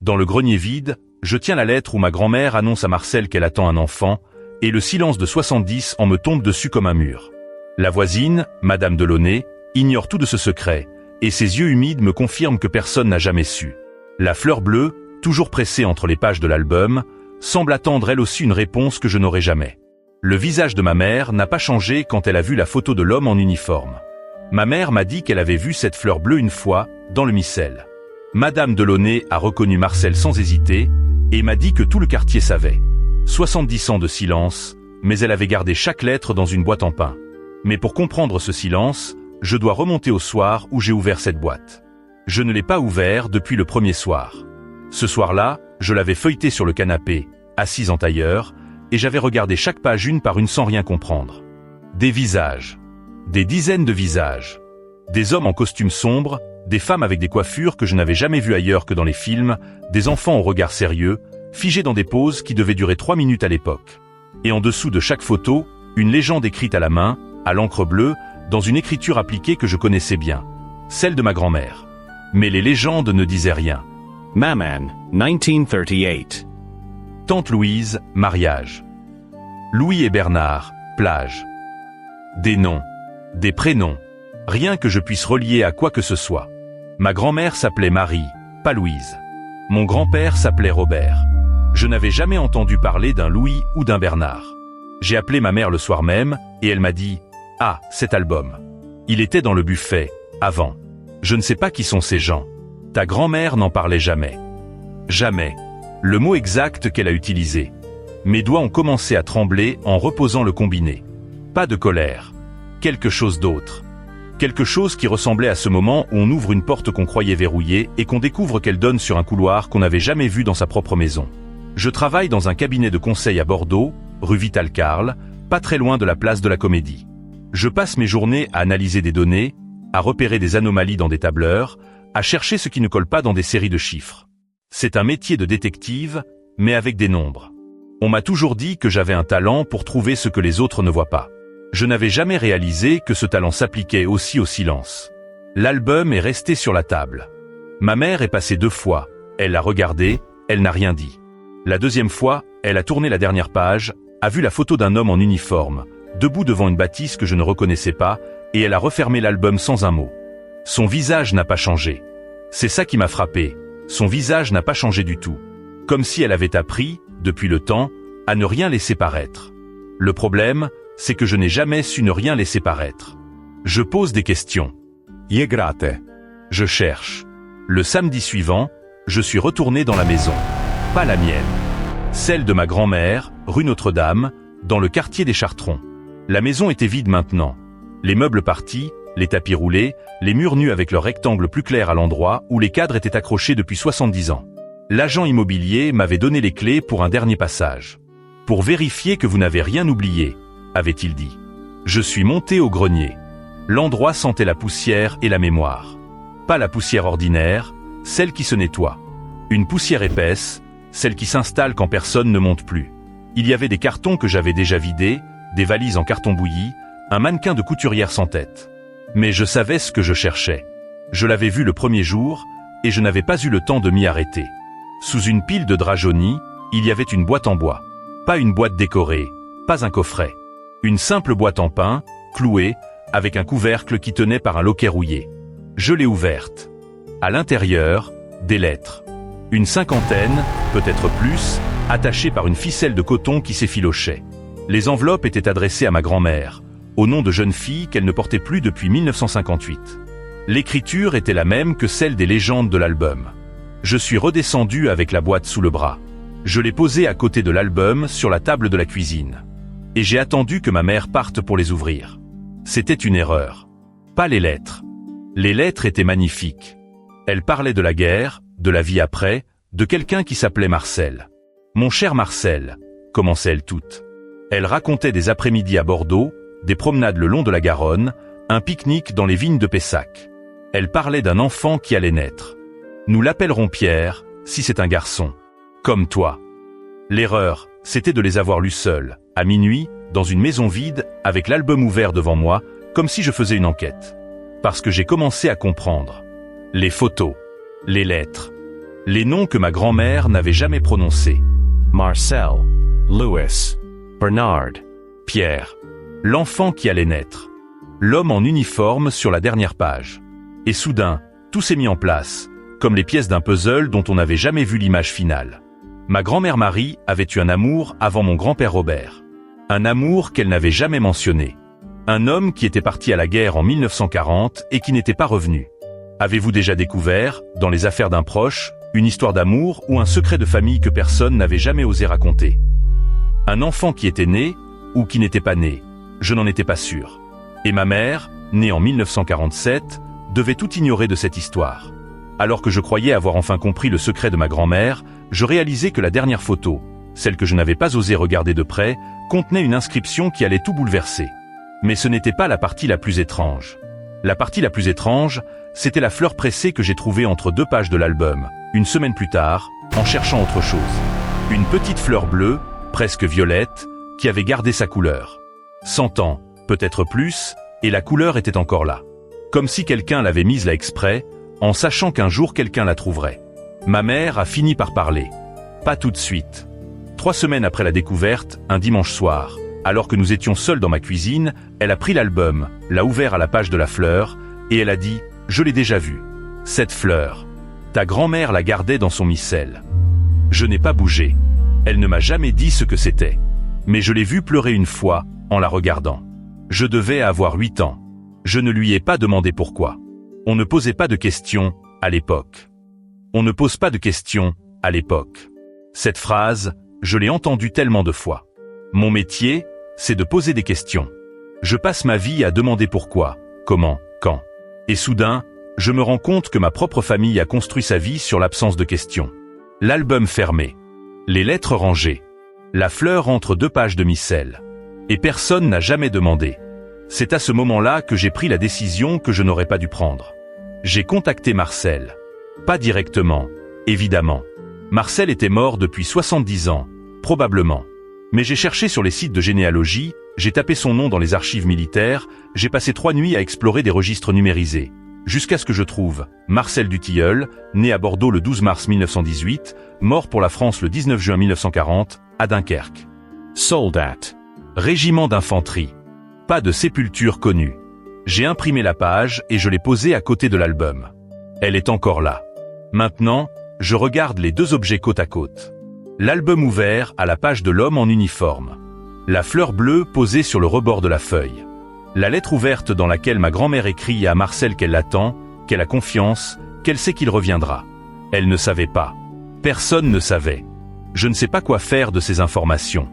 Dans le grenier vide, je tiens la lettre où ma grand-mère annonce à Marcel qu'elle attend un enfant, et le silence de 70 ans me tombe dessus comme un mur. La voisine, Madame Delaunay, ignore tout de ce secret, et ses yeux humides me confirment que personne n'a jamais su. La fleur bleue, toujours pressée entre les pages de l'album, semble attendre elle aussi une réponse que je n'aurai jamais. Le visage de ma mère n'a pas changé quand elle a vu la photo de l'homme en uniforme. Ma mère m'a dit qu'elle avait vu cette fleur bleue une fois, dans le missel. Madame Delaunay a reconnu Marcel sans hésiter, et m'a dit que tout le quartier savait. 70 ans de silence, mais elle avait gardé chaque lettre dans une boîte en pain. Mais pour comprendre ce silence, je dois remonter au soir où j'ai ouvert cette boîte. Je ne l'ai pas ouvert depuis le premier soir. Ce soir-là, je l'avais feuilleté sur le canapé, assise en tailleur, et j'avais regardé chaque page une par une sans rien comprendre. Des visages. Des dizaines de visages. Des hommes en costume sombre, des femmes avec des coiffures que je n'avais jamais vues ailleurs que dans les films, des enfants au regard sérieux, figés dans des poses qui devaient durer 3 minutes à l'époque. Et en dessous de chaque photo, une légende écrite à la main, à l'encre bleue, dans une écriture appliquée que je connaissais bien. Celle de ma grand-mère. Mais les légendes ne disaient rien. Maman, 1938. Tante Louise, mariage. Louis et Bernard, plage. Des noms, des prénoms, rien que je puisse relier à quoi que ce soit. Ma grand-mère s'appelait Marie, pas Louise. Mon grand-père s'appelait Robert. Je n'avais jamais entendu parler d'un Louis ou d'un Bernard. J'ai appelé ma mère le soir même, et elle m'a dit « Ah, cet album. Il était dans le buffet, avant. Je ne sais pas qui sont ces gens. Ta grand-mère n'en parlait jamais. » Jamais. Le mot exact qu'elle a utilisé. Mes doigts ont commencé à trembler en reposant le combiné. Pas de colère. Quelque chose d'autre. Quelque chose qui ressemblait à ce moment où on ouvre une porte qu'on croyait verrouillée et qu'on découvre qu'elle donne sur un couloir qu'on n'avait jamais vu dans sa propre maison. Je travaille dans un cabinet de conseil à Bordeaux, rue Vital-Carle, pas très loin de la place de la Comédie. Je passe mes journées à analyser des données, à repérer des anomalies dans des tableurs, à chercher ce qui ne colle pas dans des séries de chiffres. C'est un métier de détective, mais avec des nombres. On m'a toujours dit que j'avais un talent pour trouver ce que les autres ne voient pas. Je n'avais jamais réalisé que ce talent s'appliquait aussi au silence. L'album est resté sur la table. Ma mère est passée 2 fois, elle l'a regardé, elle n'a rien dit. La deuxième fois, elle a tourné la dernière page, a vu la photo d'un homme en uniforme, debout devant une bâtisse que je ne reconnaissais pas, et elle a refermé l'album sans un mot. Son visage n'a pas changé. C'est ça qui m'a frappé. Son visage n'a pas changé du tout. Comme si elle avait appris, depuis le temps, à ne rien laisser paraître. Le problème, c'est que je n'ai jamais su ne rien laisser paraître. Je pose des questions. Yegrate. Je cherche. Le samedi suivant, je suis retourné dans la maison. Pas la mienne. Celle de ma grand-mère, rue Notre-Dame, dans le quartier des Chartrons. La maison était vide maintenant. Les meubles partis, les tapis roulés, les murs nus avec leur rectangle plus clair à l'endroit où les cadres étaient accrochés depuis 70 ans. L'agent immobilier m'avait donné les clés pour un dernier passage. Pour vérifier que vous n'avez rien oublié, avait-il dit. Je suis monté au grenier. L'endroit sentait la poussière et la mémoire. Pas la poussière ordinaire, celle qui se nettoie. Une poussière épaisse, celle qui s'installe quand personne ne monte plus. Il y avait des cartons que j'avais déjà vidés, des valises en carton bouilli, un mannequin de couturière sans tête. Mais je savais ce que je cherchais. Je l'avais vu le premier jour, et je n'avais pas eu le temps de m'y arrêter. Sous une pile de draps jaunis, il y avait une boîte en bois. Pas une boîte décorée, pas un coffret. Une simple boîte en pin, clouée, avec un couvercle qui tenait par un loquet rouillé. Je l'ai ouverte. À l'intérieur, des lettres. Une 50aine, peut-être plus, attachées par une ficelle de coton qui s'effilochait. Les enveloppes étaient adressées à ma grand-mère, au nom de jeune fille qu'elle ne portait plus depuis 1958. L'écriture était la même que celle des légendes de l'album. Je suis redescendu avec la boîte sous le bras. Je l'ai posée à côté de l'album sur la table de la cuisine. Et j'ai attendu que ma mère parte pour les ouvrir. C'était une erreur. Pas les lettres. Les lettres étaient magnifiques. Elles parlaient de la guerre, de la vie après, de quelqu'un qui s'appelait Marcel. Mon cher Marcel, commençaient-elles toutes. Elles racontaient des après-midi à Bordeaux, des promenades le long de la Garonne, un pique-nique dans les vignes de Pessac. Elles parlaient d'un enfant qui allait naître. Nous l'appellerons Pierre, si c'est un garçon. Comme toi. L'erreur, c'était de les avoir lus seuls, à minuit, dans une maison vide, avec l'album ouvert devant moi, comme si je faisais une enquête. Parce que j'ai commencé à comprendre. Les photos, les lettres, Les noms que ma grand-mère n'avait jamais prononcés. Marcel, Louis, Bernard, Pierre. L'enfant qui allait naître. L'homme en uniforme sur la dernière page. Et soudain, tout s'est mis en place, comme les pièces d'un puzzle dont on n'avait jamais vu l'image finale. Ma grand-mère Marie avait eu un amour avant mon grand-père Robert. Un amour qu'elle n'avait jamais mentionné. Un homme qui était parti à la guerre en 1940 et qui n'était pas revenu. Avez-vous déjà découvert, dans les affaires d'un proche, une histoire d'amour ou un secret de famille que personne n'avait jamais osé raconter? Un enfant qui était né, ou qui n'était pas né, je n'en étais pas sûr. Et ma mère, née en 1947, devait tout ignorer de cette histoire. Alors que je croyais avoir enfin compris le secret de ma grand-mère, je réalisais que la dernière photo, celle que je n'avais pas osé regarder de près, contenait une inscription qui allait tout bouleverser. Mais ce n'était pas la partie la plus étrange. La partie la plus étrange, c'était la fleur pressée que j'ai trouvée entre 2 pages de l'album, une semaine plus tard, en cherchant autre chose. Une petite fleur bleue, presque violette, qui avait gardé sa couleur. 100 ans, peut-être plus, et la couleur était encore là. Comme si quelqu'un l'avait mise là exprès, en sachant qu'un jour quelqu'un la trouverait. Ma mère a fini par parler. Pas tout de suite. 3 semaines après la découverte, un dimanche soir, alors que nous étions seuls dans ma cuisine, elle a pris l'album, l'a ouvert à la page de la fleur, et elle a dit « Je l'ai déjà vue. Cette fleur. Ta grand-mère la gardait dans son missel. » Je n'ai pas bougé. Elle ne m'a jamais dit ce que c'était. Mais je l'ai vue pleurer une fois, en la regardant. Je devais avoir 8 ans. Je ne lui ai pas demandé pourquoi. On ne posait pas de questions, à l'époque. On ne pose pas de questions, à l'époque. Cette phrase, je l'ai entendue tellement de fois. Mon métier, c'est de poser des questions. Je passe ma vie à demander pourquoi, comment, quand. Et soudain, je me rends compte que ma propre famille a construit sa vie sur l'absence de questions. L'album fermé. Les lettres rangées. La fleur entre 2 pages de missel. Et personne n'a jamais demandé. C'est à ce moment-là que j'ai pris la décision que je n'aurais pas dû prendre. J'ai contacté Marcel. Pas directement, évidemment. Marcel était mort depuis 70 ans, probablement. Mais j'ai cherché sur les sites de généalogie, j'ai tapé son nom dans les archives militaires, j'ai passé 3 nuits à explorer des registres numérisés. Jusqu'à ce que je trouve Marcel Dutilleul, né à Bordeaux le 12 mars 1918, mort pour la France le 19 juin 1940, à Dunkerque. Soldat. Régiment d'infanterie. Pas de sépulture connue. J'ai imprimé la page et je l'ai posée à côté de l'album. Elle est encore là. Maintenant, je regarde les 2 objets côte à côte. L'album ouvert à la page de l'homme en uniforme. La fleur bleue posée sur le rebord de la feuille. La lettre ouverte dans laquelle ma grand-mère écrit à Marcel qu'elle l'attend, qu'elle a confiance, qu'elle sait qu'il reviendra. Elle ne savait pas. Personne ne savait. Je ne sais pas quoi faire de ces informations.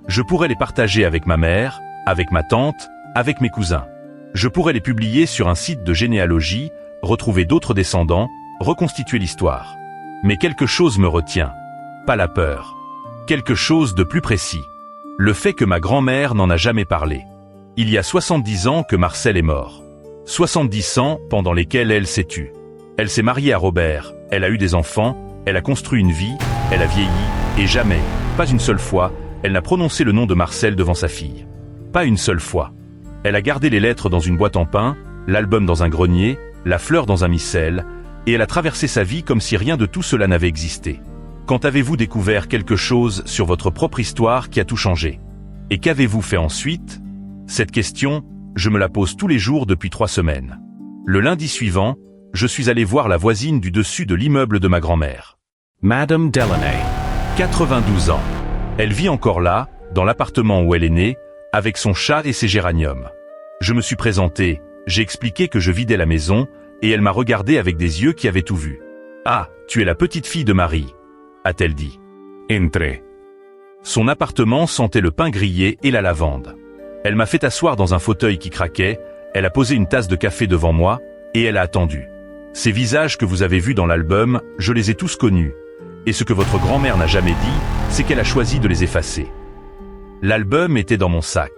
Je pourrais les partager avec ma mère, avec ma tante, avec mes cousins. Je pourrais les publier sur un site de généalogie, retrouver d'autres descendants, reconstituer l'histoire. Mais quelque chose me retient. Pas la peur. Quelque chose de plus précis. Le fait que ma grand-mère n'en a jamais parlé. Il y a 70 ans que Marcel est mort. 70 ans pendant lesquels elle s'est tue. Elle s'est mariée à Robert, elle a eu des enfants, elle a construit une vie, elle a vieilli, et jamais, pas une seule fois, elle n'a prononcé le nom de Marcel devant sa fille. Pas une seule fois. Elle a gardé les lettres dans une boîte en pain, l'album dans un grenier, la fleur dans un missel, et elle a traversé sa vie comme si rien de tout cela n'avait existé. Quand avez-vous découvert quelque chose sur votre propre histoire qui a tout changé? Et qu'avez-vous fait ensuite? Cette question, je me la pose tous les jours depuis 3 semaines. Le lundi suivant, je suis allé voir la voisine du dessus de l'immeuble de ma grand-mère. Madame Delaney. 92 ans. Elle vit encore là, dans l'appartement où elle est née, avec son chat et ses géraniums. Je me suis présenté, j'ai expliqué que je vidais la maison, et elle m'a regardé avec des yeux qui avaient tout vu. « Ah, tu es la petite fille de Marie », a-t-elle dit. Entre. Son appartement sentait le pain grillé et la lavande. Elle m'a fait asseoir dans un fauteuil qui craquait, elle a posé une tasse de café devant moi, et elle a attendu. Ces visages que vous avez vus dans l'album, je les ai tous connus. Et ce que votre grand-mère n'a jamais dit, c'est qu'elle a choisi de les effacer. L'album était dans mon sac.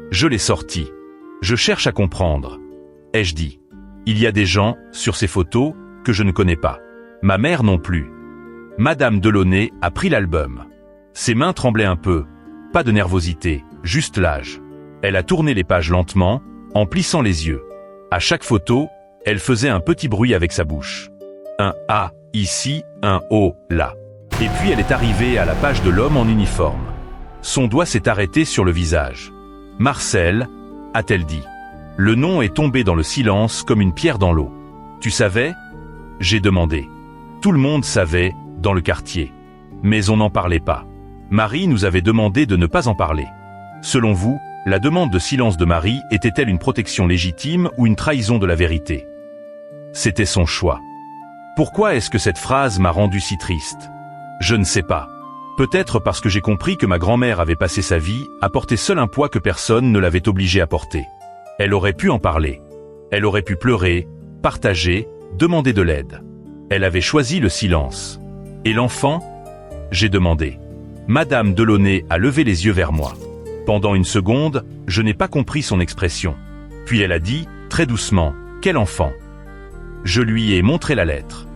Je l'ai sorti. Je cherche à comprendre. Ai-je dit. Il y a des gens, sur ces photos, que je ne connais pas. Ma mère non plus. Madame Delaunay a pris l'album. Ses mains tremblaient un peu. Pas de nervosité, juste l'âge. Elle a tourné les pages lentement, en plissant les yeux. À chaque photo, elle faisait un petit bruit avec sa bouche. Un « ah » ici, un O, là. Et puis elle est arrivée à la page de l'homme en uniforme. Son doigt s'est arrêté sur le visage. « Marcel », a-t-elle dit. Le nom est tombé dans le silence comme une pierre dans l'eau. « Tu savais ?» j'ai demandé. Tout le monde savait, dans le quartier. Mais on n'en parlait pas. Marie nous avait demandé de ne pas en parler. Selon vous, la demande de silence de Marie était-elle une protection légitime ou une trahison de la vérité? C'était son choix. Pourquoi est-ce que cette phrase m'a rendu si triste? Je ne sais pas. Peut-être parce que j'ai compris que ma grand-mère avait passé sa vie à porter seul un poids que personne ne l'avait obligée à porter. Elle aurait pu en parler. Elle aurait pu pleurer, partager, demander de l'aide. Elle avait choisi le silence. Et l'enfant? J'ai demandé. Madame Delaunay a levé les yeux vers moi. Pendant une seconde, je n'ai pas compris son expression. Puis elle a dit, très doucement, « Quel enfant ?» Je lui ai montré la lettre.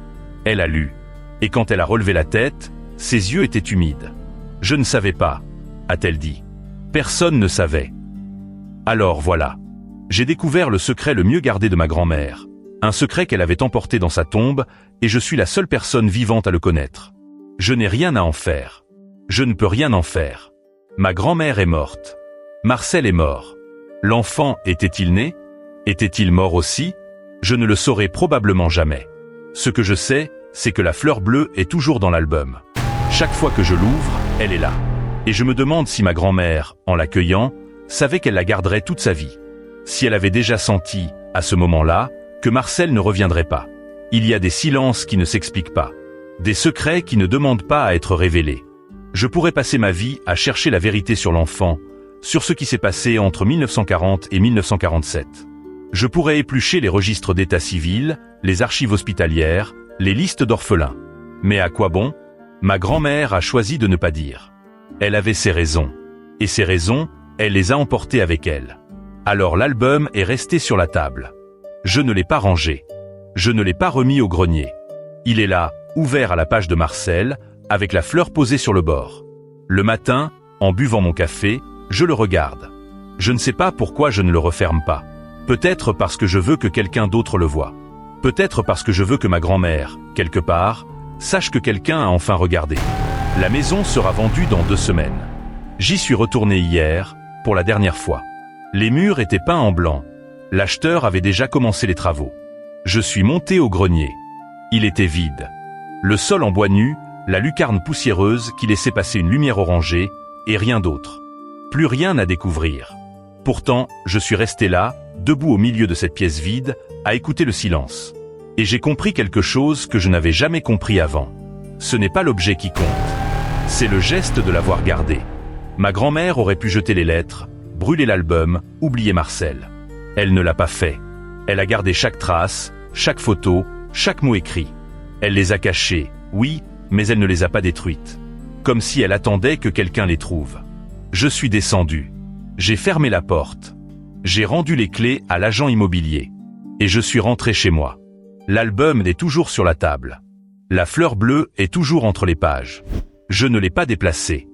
Elle a lu. Et quand elle a relevé la tête, ses yeux étaient humides. « Je ne savais pas », a-t-elle dit. Personne ne savait. Alors voilà. J'ai découvert le secret le mieux gardé de ma grand-mère. Un secret qu'elle avait emporté dans sa tombe, et je suis la seule personne vivante à le connaître. Je n'ai rien à en faire. Je ne peux rien en faire. Ma grand-mère est morte. Marcel est mort. L'enfant était-il né? Était-il mort aussi? Je ne le saurai probablement jamais. Ce que je sais, c'est que la fleur bleue est toujours dans l'album. Chaque fois que je l'ouvre, elle est là. Et je me demande si ma grand-mère, en l'accueillant, savait qu'elle la garderait toute sa vie. Si elle avait déjà senti, à ce moment-là, que Marcel ne reviendrait pas. Il y a des silences qui ne s'expliquent pas. Des secrets qui ne demandent pas à être révélés. Je pourrais passer ma vie à chercher la vérité sur l'enfant, sur ce qui s'est passé entre 1940 et 1947. Je pourrais éplucher les registres d'état civil, les archives hospitalières, les listes d'orphelins. Mais à quoi bon? Ma grand-mère a choisi de ne pas dire. Elle avait ses raisons. Et ces raisons, elle les a emportées avec elle. Alors l'album est resté sur la table. Je ne l'ai pas rangé. Je ne l'ai pas remis au grenier. Il est là, ouvert à la page de Marcel, avec la fleur posée sur le bord. Le matin, en buvant mon café, je le regarde. Je ne sais pas pourquoi je ne le referme pas. Peut-être parce que je veux que quelqu'un d'autre le voie. Peut-être parce que je veux que ma grand-mère, quelque part, sache que quelqu'un a enfin regardé. La maison sera vendue dans 2 semaines. J'y suis retourné hier, pour la dernière fois. Les murs étaient peints en blanc. L'acheteur avait déjà commencé les travaux. Je suis monté au grenier. Il était vide. Le sol en bois nu, la lucarne poussiéreuse qui laissait passer une lumière orangée, et rien d'autre. Plus rien à découvrir. Pourtant, je suis resté là, debout au milieu de cette pièce vide, à écouter le silence. Et j'ai compris quelque chose que je n'avais jamais compris avant. Ce n'est pas l'objet qui compte. C'est le geste de l'avoir gardé. Ma grand-mère aurait pu jeter les lettres, brûler l'album, oublier Marcel. Elle ne l'a pas fait. Elle a gardé chaque trace, chaque photo, chaque mot écrit. Elle les a cachés, oui, mais elle ne les a pas détruites. Comme si elle attendait que quelqu'un les trouve. Je suis descendu. J'ai fermé la porte. J'ai rendu les clés à l'agent immobilier. Et je suis rentré chez moi. L'album est toujours sur la table. La fleur bleue est toujours entre les pages. Je ne l'ai pas déplacée.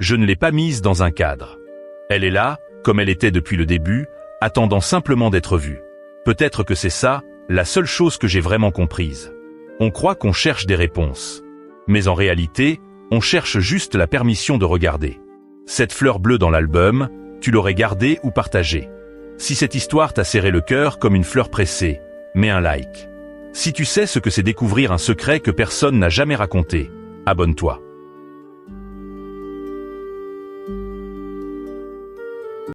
Je ne l'ai pas mise dans un cadre. Elle est là, comme elle était depuis le début, attendant simplement d'être vue. Peut-être que c'est ça, la seule chose que j'ai vraiment comprise. On croit qu'on cherche des réponses. Mais en réalité, on cherche juste la permission de regarder. Cette fleur bleue dans l'album, tu l'aurais gardée ou partagée. Si cette histoire t'a serré le cœur comme une fleur pressée, mets un like. Si tu sais ce que c'est découvrir un secret que personne n'a jamais raconté, abonne-toi.